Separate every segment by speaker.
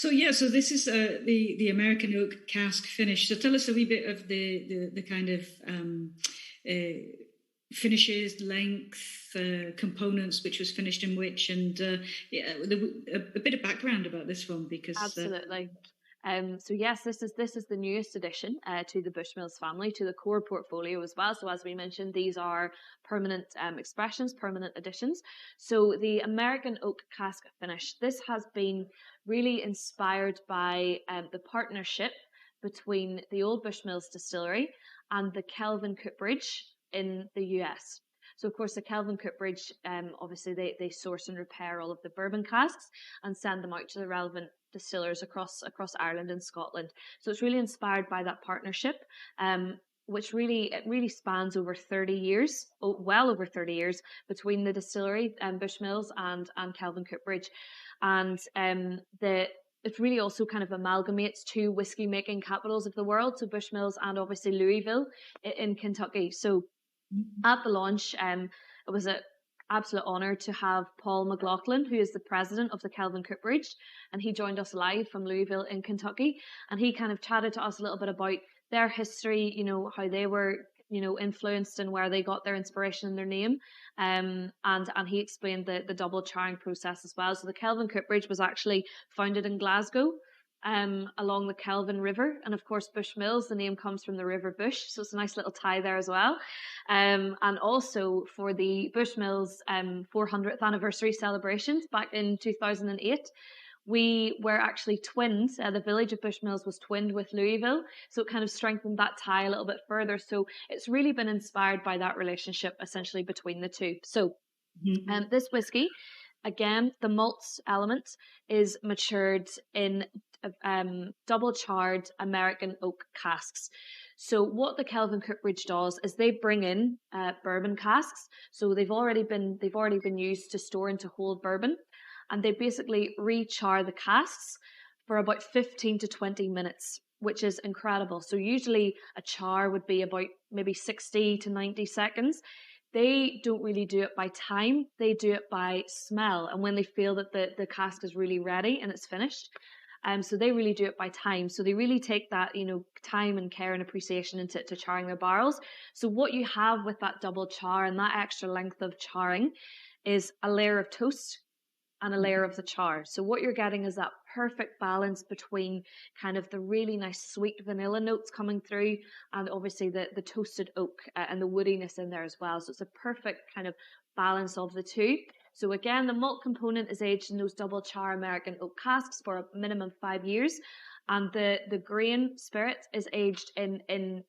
Speaker 1: So this is the American oak cask finish. So tell us a wee bit of the kind of finishes, length, components, which was finished in which, and a bit of background about this one because
Speaker 2: Absolutely. So yes, this is the newest addition to the Bushmills family, to the core portfolio as well. So as we mentioned, these are permanent expressions, permanent additions. So the American oak cask finish, this has been really inspired by the partnership between the old Bushmills distillery and the Kelvin Cooperage in the US. So of course the Kelvin Cooperage, obviously they source and repair all of the bourbon casks and send them out to the relevant distillers across Ireland and Scotland. So it's really inspired by that partnership, which really spans over 30 years, well over 30 years between the distillery, Bushmills and Kelvin Cooperage, and it really also kind of amalgamates two whiskey making capitals of the world, so Bushmills and obviously Louisville in Kentucky. So at the launch, it was an absolute honour to have Paul McLaughlin, who is the president of the Kelvin Cooperage, and he joined us live from Louisville in Kentucky, and he kind of chatted to us a little bit about their history, how they were, influenced and where they got their inspiration in their name, and he explained the double charring process as well. So the Kelvin Cooperage was actually founded in Glasgow, along the Kelvin River. And of course, Bushmills, the name comes from the River Bush. So it's a nice little tie there as well. And also for the Bushmills 400th anniversary celebrations back in 2008, we were actually twinned. The village of Bushmills was twinned with Louisville. So it kind of strengthened that tie a little bit further. So it's really been inspired by that relationship essentially between the two. So this whiskey, again, the malt element is matured in double charred American oak casks. So what the Kelvin Cooperage does is they bring in bourbon casks. So they've already been used to store and to hold bourbon, and they basically re-char the casks for about 15 to 20 minutes, which is incredible. So usually a char would be about maybe 60 to 90 seconds. They don't really do it by time, they do it by smell, and when they feel that the cask is really ready and it's finished. So they really do it by time. So they really take that, time and care and appreciation into charring their barrels. So what you have with that double char and that extra length of charring is a layer of toast and a layer of the char. So what you're getting is that perfect balance between kind of the really nice sweet vanilla notes coming through and obviously the toasted oak and the woodiness in there as well. So it's a perfect kind of balance of the two. So again, the malt component is aged in those double char American oak casks for a minimum 5 years. And the grain spirit is aged in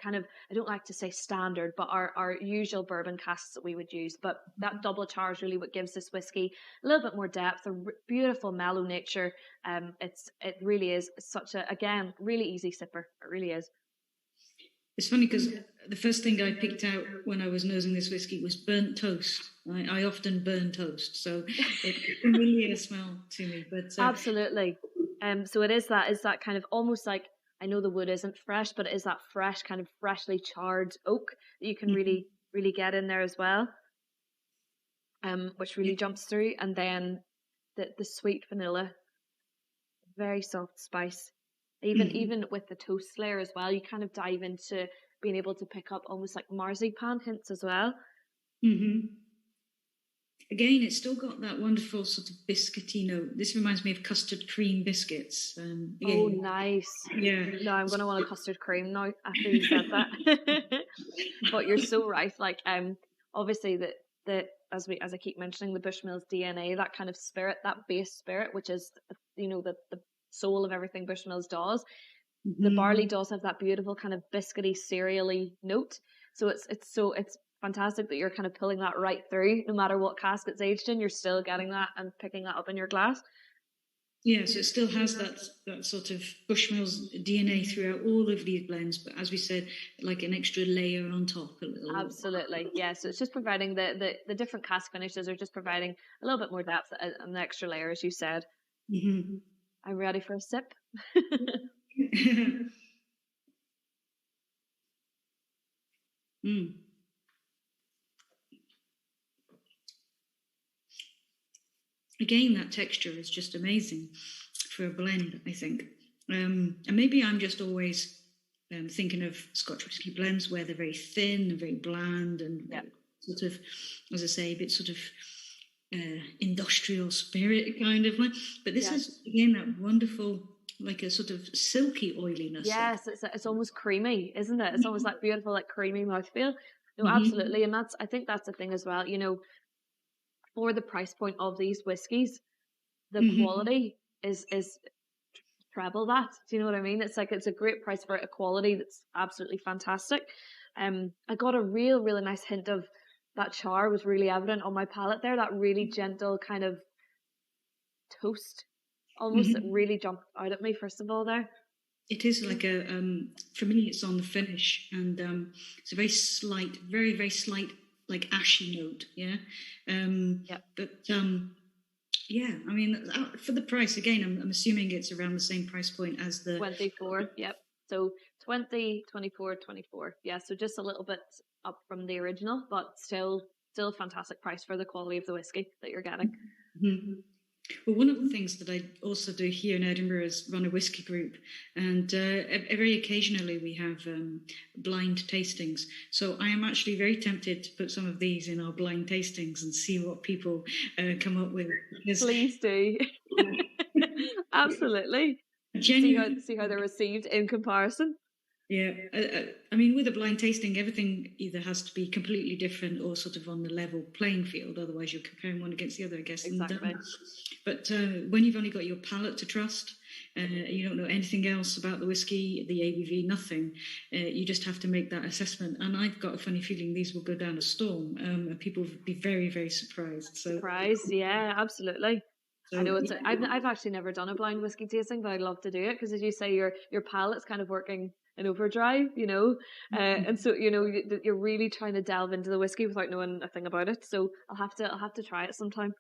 Speaker 2: kind of, I don't like to say standard, but our usual bourbon casks that we would use. But that double char is really what gives this whiskey a little bit more depth, a beautiful mellow nature. It really is such a, again, really easy sipper. It really is.
Speaker 1: It's funny because the first thing I picked out when I was nosing this whiskey was burnt toast. I often burn toast, so it's a familiar smell to me. But
Speaker 2: absolutely. So it is that kind of almost like, I know the wood isn't fresh, but it is that fresh kind of freshly charred oak that you can really get in there as well. Which really jumps through, and then the sweet vanilla, very soft spice. Even with the toast layer as well, you kind of dive into being able to pick up almost like marzipan hints as well.
Speaker 1: Again, it's still got that wonderful sort of biscuity note. This reminds me of custard cream biscuits.
Speaker 2: Oh, nice.
Speaker 1: Yeah.
Speaker 2: No, I'm going to want a custard cream now after you said that. But you're so right. Like, obviously as I keep mentioning, the Bushmills DNA, that kind of spirit, that base spirit, which is, the soul of everything Bushmills does. The barley does have that beautiful kind of biscuity, cereally note. So it's fantastic that you're kind of pulling that right through. No matter what cask it's aged in, you're still getting that and picking that up in your glass.
Speaker 1: Yeah, so it still has that sort of Bushmills DNA throughout all of these blends, but as we said, like an extra layer on top a little.
Speaker 2: Absolutely, yeah. So it's just providing the different cask finishes are just providing a little bit more depth and an extra layer, as you said. I'm ready for a sip.
Speaker 1: Again, that texture is just amazing. for a blend, I think. And maybe I'm just always thinking of Scotch whisky blends where they're very thin and very bland and sort of, as I say, a bit sort of industrial spirit kind of like. But this is, again, that wonderful, like a sort of silky oiliness.
Speaker 2: Yes, it's almost creamy, isn't it? It's almost like beautiful, like creamy mouthfeel. No, absolutely. And I think that's the thing as well, you know, for the price point of these whiskies, the quality is treble that. Do you know what I mean? It's like, it's a great price for a quality that's absolutely fantastic. I got a really nice hint of that char was really evident on my palate there, that really gentle kind of toast almost that really jumped out at me first of all there.
Speaker 1: It is like a, for me, it's on the finish, and it's a very slight, very slight, like ashy note, yeah? But, yeah, I mean, for the price, again, I'm assuming it's around the same price point as the...
Speaker 2: 24, yep. So 20, 24, 24. Yeah, so just a little bit up from the original, but still a fantastic price for the quality of the whiskey that you're getting.
Speaker 1: Mm-hmm. Well, one of the things that I also do here in Edinburgh is run a whiskey group, and very occasionally we have blind tastings. So I am actually very tempted to put some of these in our blind tastings and see what people come up with. Because,
Speaker 2: please do. Absolutely. See how they're received in comparison.
Speaker 1: Yeah, I mean, with a blind tasting, everything either has to be completely different or sort of on the level playing field. Otherwise, you're comparing one against the other, I guess.
Speaker 2: Exactly.
Speaker 1: But when you've only got your palate to trust, you don't know anything else about the whiskey, the ABV, nothing. You just have to make that assessment. And I've got a funny feeling these will go down a storm, and people will be very surprised.
Speaker 2: Surprised, yeah, absolutely. So, I know I've actually never done a blind whiskey tasting, but I'd love to do it because, as you say, your palate's kind of working in overdrive, you know, and so you know you're really trying to delve into the whiskey without knowing a thing about it. So I'll have to try it sometime.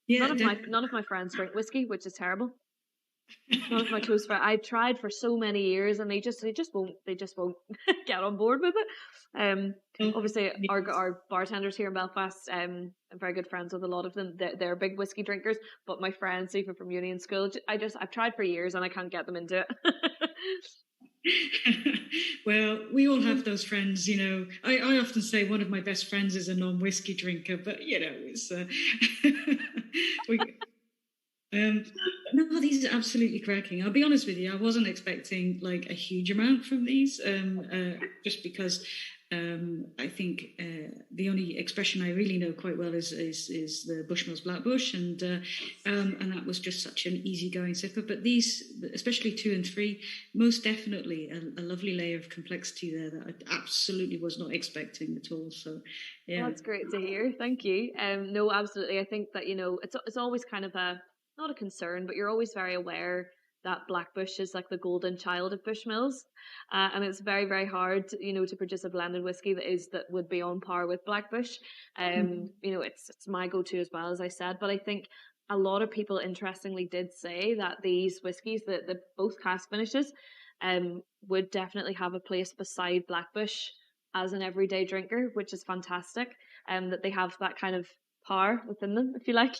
Speaker 2: Yeah, none of my friends drink whiskey, which is terrible. None of my close friends. I've tried for so many years, and they just won't get on board with it. Obviously, our bartenders here in Belfast, I'm very good friends with a lot of them. They're big whiskey drinkers, but my friends, even from uni and school, I've tried for years, and I can't get them into it.
Speaker 1: Well, we all have those friends, you know. I often say one of my best friends is a non-whiskey drinker, but you know, it's no, these are absolutely cracking. I'll be honest with you, I wasn't expecting like a huge amount from these, just because I think the only expression I really know quite well is the Bushmills Black Bush, and that was just such an easygoing sipper. But these, especially 2 and 3, most definitely a lovely layer of complexity there that I absolutely was not expecting at all. So, yeah,
Speaker 2: well, that's great to hear. Thank you. No, absolutely. I think that, you know, it's always kind of not a concern, but you're always very aware that Black Bush is like the golden child of Bushmills, and it's very hard, you know, to produce a blended whiskey that would be on par with Black Bush. You know, it's my go-to as well, as I said. But I think a lot of people, interestingly, did say that these whiskies, the both cask finishes, would definitely have a place beside Black Bush as an everyday drinker, which is fantastic. That they have that kind of power within them, if you like.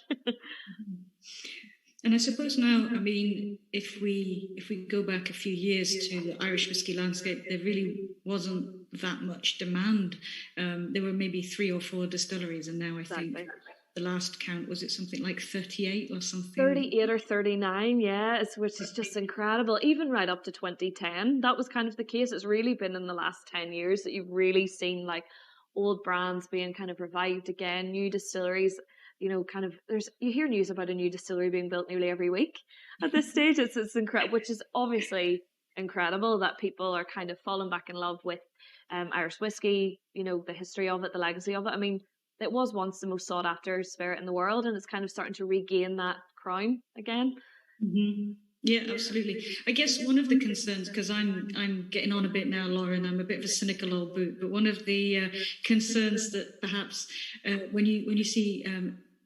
Speaker 1: And I suppose now, I mean, if we go back a few years to the Irish whiskey landscape, there really wasn't that much demand. There were maybe 3 or 4 distilleries, and now I think the last count, was it something like 38 or something?
Speaker 2: 38 or 39, yeah, which is just incredible. Even right up to 2010, that was kind of the case. It's really been in the last 10 years that you've really seen like old brands being kind of revived again, new distilleries. You know, kind of, you hear news about a new distillery being built nearly every week at this stage. It's incredible, which is obviously incredible that people are kind of falling back in love with Irish whiskey, you know, the history of it, the legacy of it. I mean, it was once the most sought after spirit in the world, and it's kind of starting to regain that crown again.
Speaker 1: Mm-hmm. Yeah, absolutely. I guess one of the concerns, because I'm getting on a bit now, Lauren, I'm a bit of a cynical old boot, but one of the concerns that perhaps when you see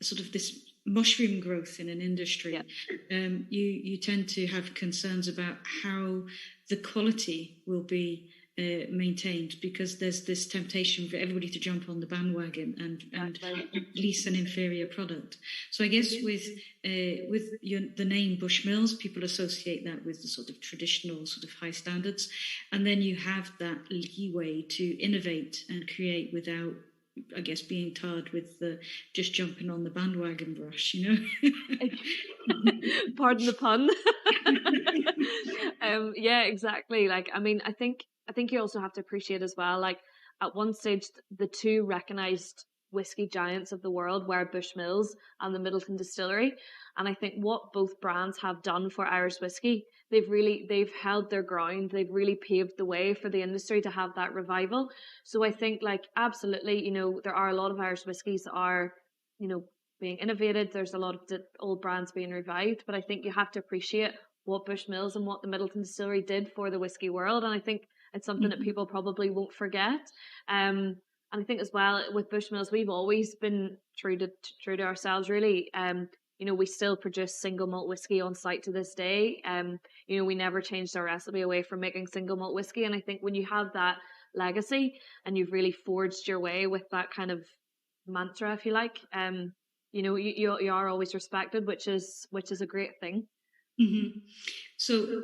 Speaker 1: sort of this mushroom growth in an industry, you tend to have concerns about how the quality will be maintained, because there's this temptation for everybody to jump on the bandwagon and release an inferior product. So I guess with the name Bushmills, people associate that with the sort of traditional sort of high standards, and then you have that leeway to innovate and create without, I guess, being tarred with the just jumping on the bandwagon brush,
Speaker 2: Pardon the pun. Yeah, exactly. Like, I mean, I think you also have to appreciate as well, like, at one stage the two recognized whiskey giants of the world were Bushmills and the Middleton Distillery. And I think what both brands have done for Irish whiskey, they've held their ground. They've really paved the way for the industry to have that revival. So I think, like, absolutely, there are a lot of Irish whiskies that are, being innovated. There's a lot of old brands being revived, but I think you have to appreciate what Bushmills and what the Middleton Distillery did for the whiskey world. And I think it's something that people probably won't forget. And I think as well with Bushmills, we've always been true to ourselves, really. We still produce single malt whiskey on site to this day. We never changed our recipe away from making single malt whiskey. And I think when you have that legacy and you've really forged your way with that kind of mantra, if you like, you are always respected, which is a great thing.
Speaker 1: Mm-hmm. So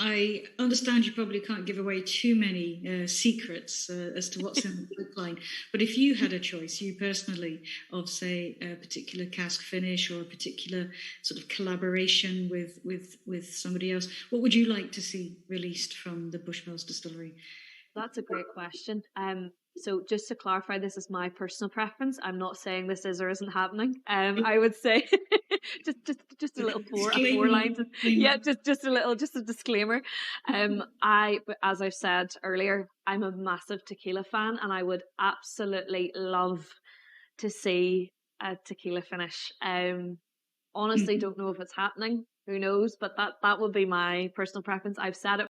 Speaker 1: I understand you probably can't give away too many secrets as to what's in the pipeline, but if you had a choice, you personally, of say a particular cask finish or a particular sort of collaboration with somebody else, what would you like to see released from the Bushmills distillery?
Speaker 2: That's a great question. So just to clarify, this is my personal preference. I'm not saying this is or isn't happening. I would say just a little four lines. Yeah, just a disclaimer. But as I've said earlier, I'm a massive tequila fan, and I would absolutely love to see a tequila finish. Honestly, don't know if it's happening. Who knows? But that would be my personal preference. I've said it